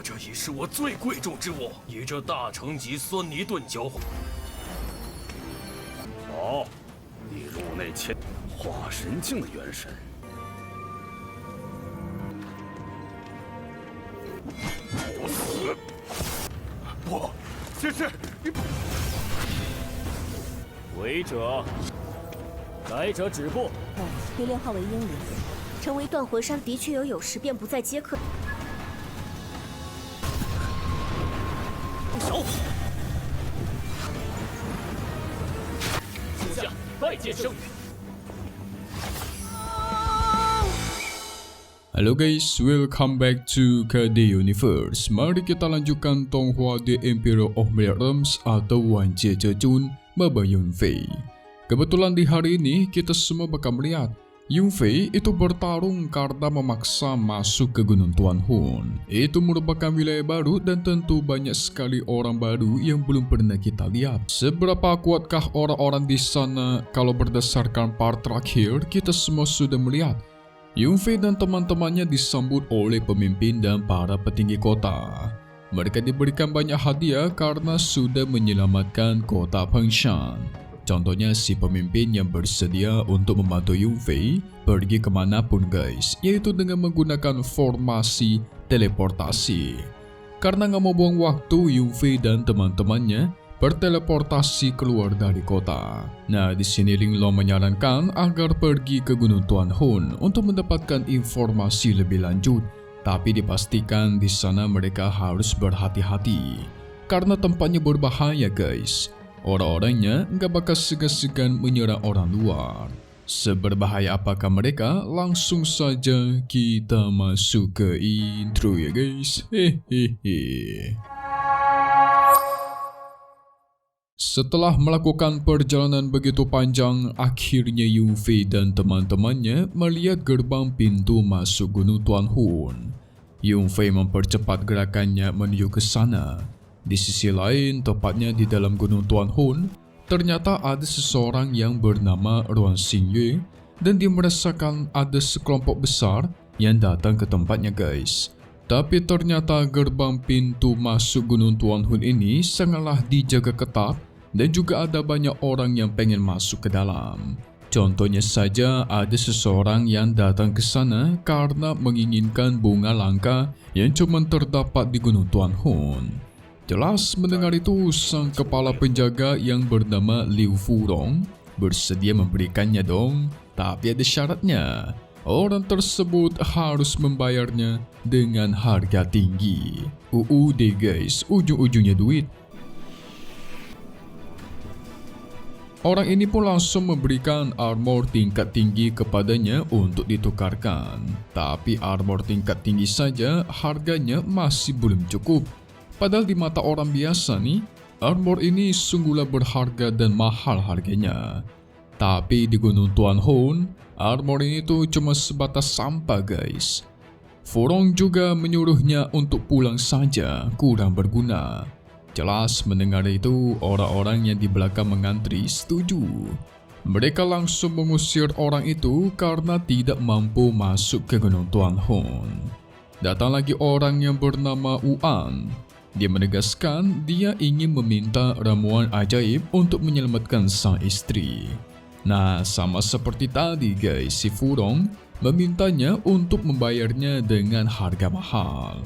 可这已是我最贵重之物，以这大成级酸泥盾交换。好，你入内签化神境的元神。我死！不，这是你。违者，来者止步。被炼化为阴灵，成为断魂山的确有时便不再接客。手，属下拜见圣女。Halo guys, welcome back to KD Universe. Mari kita lanjutkan Tonghua The Emperor of Black Realms atau Wan Jie Zhejun Baba Yunfei. Kebetulan di hari ini kita semua bakal melihat Yunfei itu bertarung karena memaksa masuk ke Gunung Tuan Hun. Itu merupakan wilayah baru dan tentu banyak sekali orang baru yang belum pernah kita lihat. Seberapa kuatkah orang-orang di sana? Kalau berdasarkan part terakhir, kita semua sudah melihat Yunfei dan teman-temannya disambut oleh pemimpin dan para petinggi kota. Mereka diberikan banyak hadiah karena sudah menyelamatkan kota Fengshan. Contohnya si pemimpin yang bersedia untuk membantu Yunfei pergi kemanapun guys, yaitu dengan menggunakan formasi teleportasi. Karena nggak mau buang waktu, Yunfei dan teman-temannya berteleportasi keluar dari kota. Nah, di sini Linglong menyarankan agar pergi ke Gunung Tuan Hun untuk mendapatkan informasi lebih lanjut. Tapi dipastikan di sana mereka harus berhati-hati karena tempatnya berbahaya guys. Orang-orangnya nggak bakal segan-segan menyerang orang luar. Seberbahaya apakah mereka? Langsung saja kita masuk ke intro ya guys. Hehehe. Setelah melakukan perjalanan begitu panjang, akhirnya Yunfei dan teman-temannya melihat gerbang pintu masuk Gunung Tuan Hun. Yunfei mempercepat gerakannya menuju ke sana. Di sisi lain, tepatnya di dalam Gunung Tuan Hun, ternyata ada seseorang yang bernama Ruan Xingyue dan dia merasakan ada sekelompok besar yang datang ke tempatnya guys. Tapi ternyata gerbang pintu masuk Gunung Tuan Hun ini sangatlah dijaga ketat dan juga ada banyak orang yang pengen masuk ke dalam. Contohnya saja ada seseorang yang datang ke sana karena menginginkan bunga langka yang cuma terdapat di Gunung Tuan Hun. Jelas mendengar itu, sang kepala penjaga yang bernama Liu Furong bersedia memberikannya dong. Tapi ada syaratnya. Orang tersebut harus membayarnya dengan harga tinggi. deh guys, ujung-ujungnya duit. Orang ini pun langsung memberikan armor tingkat tinggi kepadanya untuk ditukarkan. Tapi armor tingkat tinggi saja harganya masih belum cukup. Padahal di mata orang biasa nih, armor ini sungguhlah berharga dan mahal harganya. Tapi di Gunung Tuan Hun, armor ini tuh cuma sebatas sampah guys. Furong juga menyuruhnya untuk pulang saja, kurang berguna. Jelas mendengar itu, orang-orang yang di belakang mengantri setuju. Mereka langsung mengusir orang itu karena tidak mampu masuk ke Gunung Tuan Hun. Datang lagi orang yang bernama Uan. Dia menegaskan dia ingin meminta ramuan ajaib untuk menyelamatkan sang istri. Nah, sama seperti tadi guys, si Furong memintanya untuk membayarnya dengan harga mahal.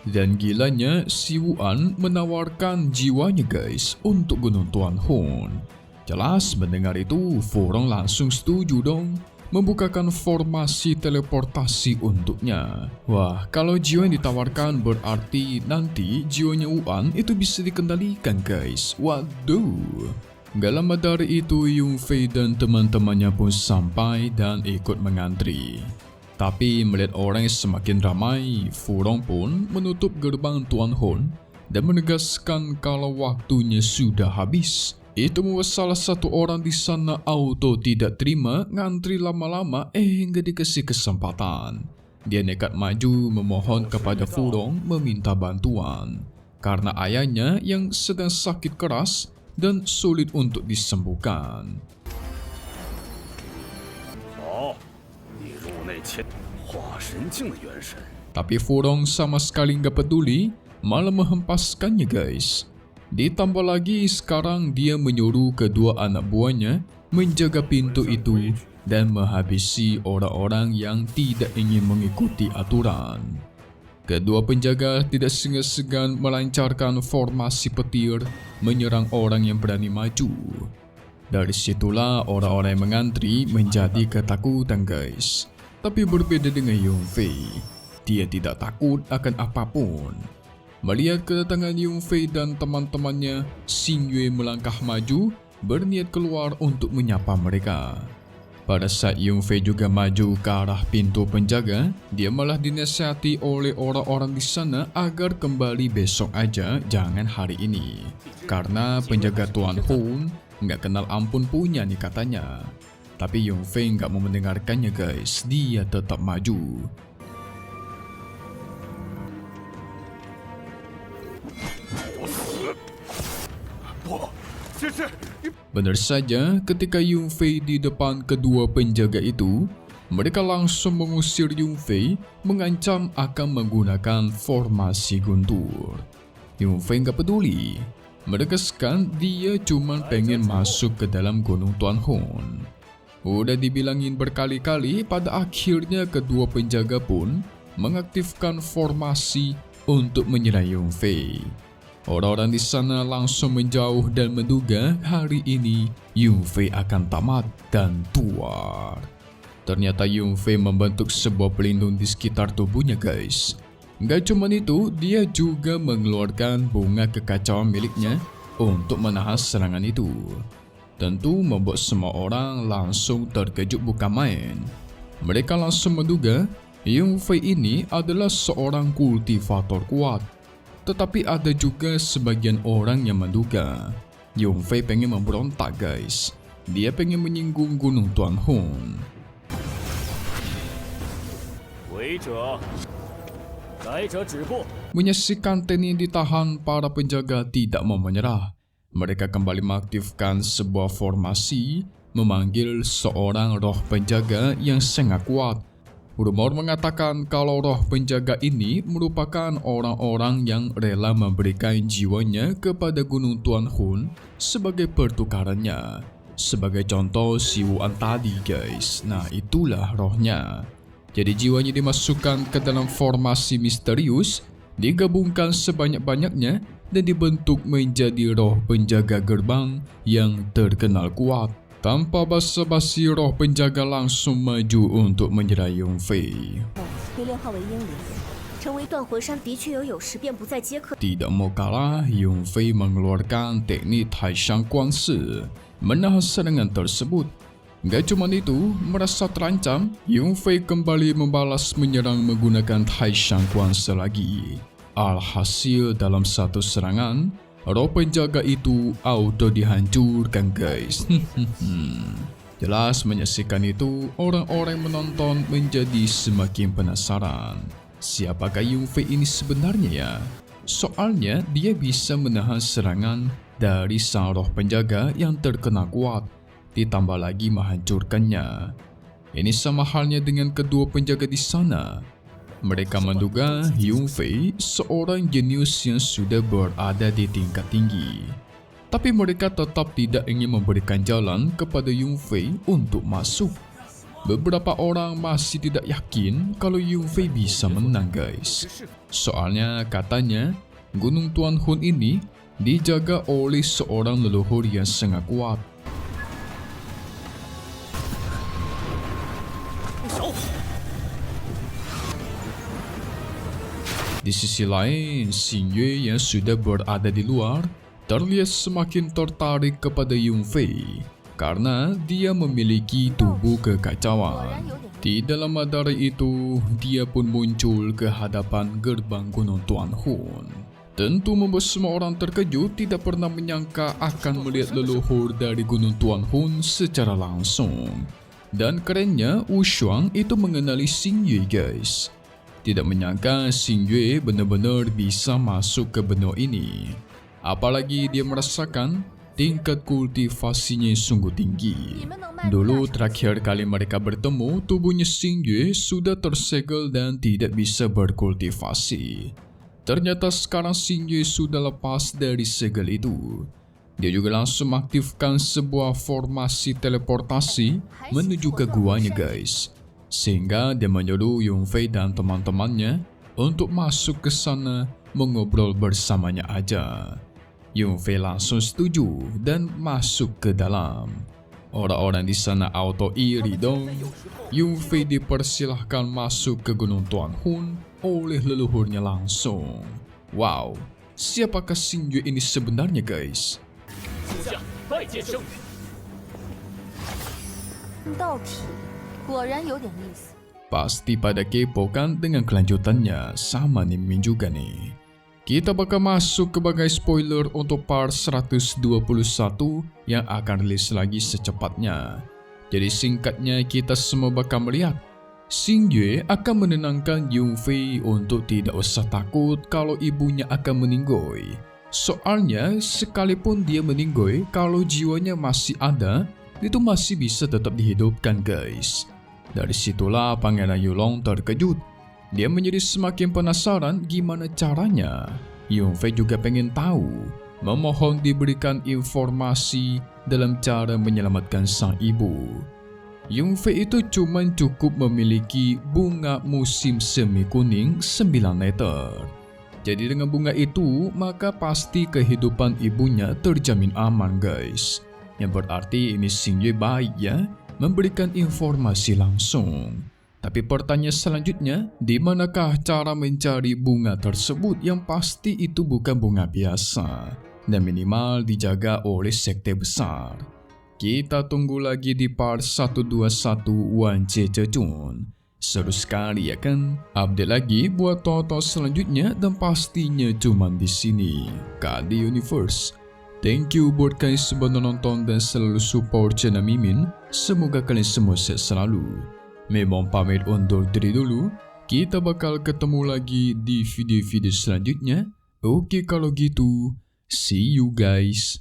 Dan gilanya, si Wuan menawarkan jiwanya guys untuk Gunung Tuan Hun. Jelas mendengar itu, Furong langsung setuju dong membukakan formasi teleportasi untuknya. Wah, kalau jiwa yang ditawarkan berarti nanti jiwanya Wuan itu bisa dikendalikan guys. Waduh. Gak lama dari itu, Yunfei dan teman-temannya pun sampai dan ikut mengantri. Tapi melihat orang yang semakin ramai, Furong pun menutup gerbang Tuan Hun dan menegaskan kalau waktunya sudah habis. Itu membuat salah satu orang di sana auto tidak terima ngantri lama-lama nggak dikasih kesempatan. Dia nekat maju memohon kepada Furong meminta bantuan karena ayahnya yang sedang sakit keras dan sulit untuk disembuhkan. 化神境的元神。 Tapi Furong sama sekali nggak peduli, malah menghempaskannya guys. Ditambah lagi sekarang dia menyuruh kedua anak buahnya menjaga pintu itu dan menghabisi orang-orang yang tidak ingin mengikuti aturan. Kedua penjaga tidak segan-segan melancarkan formasi petir menyerang orang yang berani maju. Dari situlah orang-orang yang mengantri menjadi ketakutan guys. Tapi berbeda dengan Yunfei, dia tidak takut akan apapun. Melihat kedatangan Yunfei dan teman-temannya, Xingyue melangkah maju, berniat keluar untuk menyapa mereka. Pada saat Yunfei juga maju ke arah pintu penjaga, dia malah dinasihati oleh orang-orang di sana agar kembali besok aja, jangan hari ini. Karena penjaga Tuan Hun nggak kenal ampun punya nih katanya. Tapi Yunfei nggak mau mendengarkannya guys, dia tetap maju. Benar saja, ketika Yunfei di depan kedua penjaga itu, mereka langsung mengusir Yunfei, mengancam akan menggunakan formasi guntur. Yunfei nggak peduli, menegaskan dia cuma pengen masuk ke dalam Gunung Tuan Hun. Udah dibilangin berkali-kali, pada akhirnya kedua penjaga pun mengaktifkan formasi untuk menyerang Yunfei. Orang-orang di sana langsung menjauh dan menduga hari ini Yunfei akan tamat dan tuar. Ternyata Yunfei membentuk sebuah pelindung di sekitar tubuhnya guys. Gak cuma itu, dia juga mengeluarkan bunga kekacauan miliknya untuk menahan serangan itu. Tentu membuat semua orang langsung terkejut bukan main. Mereka langsung menduga Yunfei ini adalah seorang kultivator kuat. Tetapi ada juga sebagian orang yang menduga Yunfei pengen memberontak guys. Dia pengen menyinggung Gunung Tuan Hun. Menyaksikan Tenny ditahan, para penjaga tidak mau menyerah. Mereka kembali mengaktifkan sebuah formasi, memanggil seorang roh penjaga yang sangat kuat. Rumor mengatakan kalau roh penjaga ini merupakan orang-orang yang rela memberikan jiwanya kepada Gunung Tuan Hun sebagai pertukarannya. Sebagai contoh si Wuan tadi guys, nah itulah rohnya. Jadi jiwanya dimasukkan ke dalam formasi misterius, digabungkan sebanyak-banyaknya dan dibentuk menjadi roh penjaga gerbang yang terkenal kuat. Tanpa basa-basi, roh penjaga langsung maju untuk menyerang Yunfei. Tidak mau kalah, Yunfei mengeluarkan teknik Taishan Guangshi menahan serangan tersebut. Gak cuma itu, merasa terancam, Yunfei kembali membalas menyerang menggunakan Taishan Guangshi lagi. Alhasil dalam satu serangan, roh penjaga itu auto dihancurkan guys. Jelas menyaksikan itu, orang-orang menonton menjadi semakin penasaran. Siapakah Yunfei ini sebenarnya ya? Soalnya dia bisa menahan serangan dari sang roh penjaga yang terkenal kuat, ditambah lagi menghancurkannya. Ini sama halnya dengan kedua penjaga di sana. Mereka menduga Yunfei seorang jenius yang sudah berada di tingkat tinggi. Tapi mereka tetap tidak ingin memberikan jalan kepada Yunfei untuk masuk. Beberapa orang masih tidak yakin kalau Yunfei bisa menang guys. Soalnya katanya Gunung Tuan Hun ini dijaga oleh seorang leluhur yang sangat kuat. Di sisi lain, Xingyue yang sudah berada di luar terlihat semakin tertarik kepada Yunfei karena dia memiliki tubuh kekacauan. Tidak lama dari itu, dia pun muncul ke hadapan gerbang Gunung Tuan Hun. Tentu membuat semua orang terkejut, tidak pernah menyangka akan melihat leluhur dari Gunung Tuan Hun secara langsung. Dan kerennya, Wu Shuang itu mengenali Xingyue guys. Tidak menyangka Xingyue benar-benar bisa masuk ke benua ini. Apalagi dia merasakan tingkat kultivasinya sungguh tinggi. Dulu terakhir kali mereka bertemu, tubuhnya Xingyue sudah tersegel dan tidak bisa berkultivasi. Ternyata sekarang Xingyue sudah lepas dari segel itu. Dia juga langsung mengaktifkan sebuah formasi teleportasi menuju ke guanya guys. Sehingga dia menyuruh Yunfei dan teman-temannya untuk masuk ke sana mengobrol bersamanya aja. Yunfei langsung setuju dan masuk ke dalam. Orang-orang di sana auto iri dong. Yunfei dipersilahkan masuk ke Gunung Tuan Hun oleh leluhurnya langsung. Wow, siapakah Xingyue ini sebenarnya guys? Pasti pada kepo kan dengan kelanjutannya. Sama nih Min juga nih. Kita bakal masuk ke bagai spoiler untuk part 121 yang akan rilis lagi secepatnya. Jadi singkatnya kita semua bakal melihat Xingyue akan menenangkan Yunfei untuk tidak usah takut kalau ibunya akan meninggoy. Soalnya sekalipun dia meninggoy, kalau jiwanya masih ada, itu masih bisa tetap dihidupkan guys. Dari situlah Pangeran Yulong terkejut. Dia menjadi semakin penasaran gimana caranya. Yunfei juga pengen tahu, memohon diberikan informasi dalam cara menyelamatkan sang ibu. Yunfei itu cuma cukup memiliki bunga musim semi kuning 9 meter. Jadi dengan bunga itu, maka pasti kehidupan ibunya terjamin aman guys. Yang berarti ini Xingyue baik ya, memberikan informasi langsung. Tapi pertanyaan selanjutnya, di manakah cara mencari bunga tersebut yang pasti itu bukan bunga biasa dan minimal dijaga oleh sekte besar? Kita tunggu lagi di part 121 Wan Jie Zhejun. Seru sekali ya kan? Update lagi buat tonton selanjutnya dan pastinya cuma di sini, KD Universe. Thank you buat kalian semua nonton dan selalu support channel Mimin. Semoga kalian semua sehat selalu. Memang pamit undur diri dulu. Kita bakal ketemu lagi di video-video selanjutnya. Oke kalau gitu, see you guys.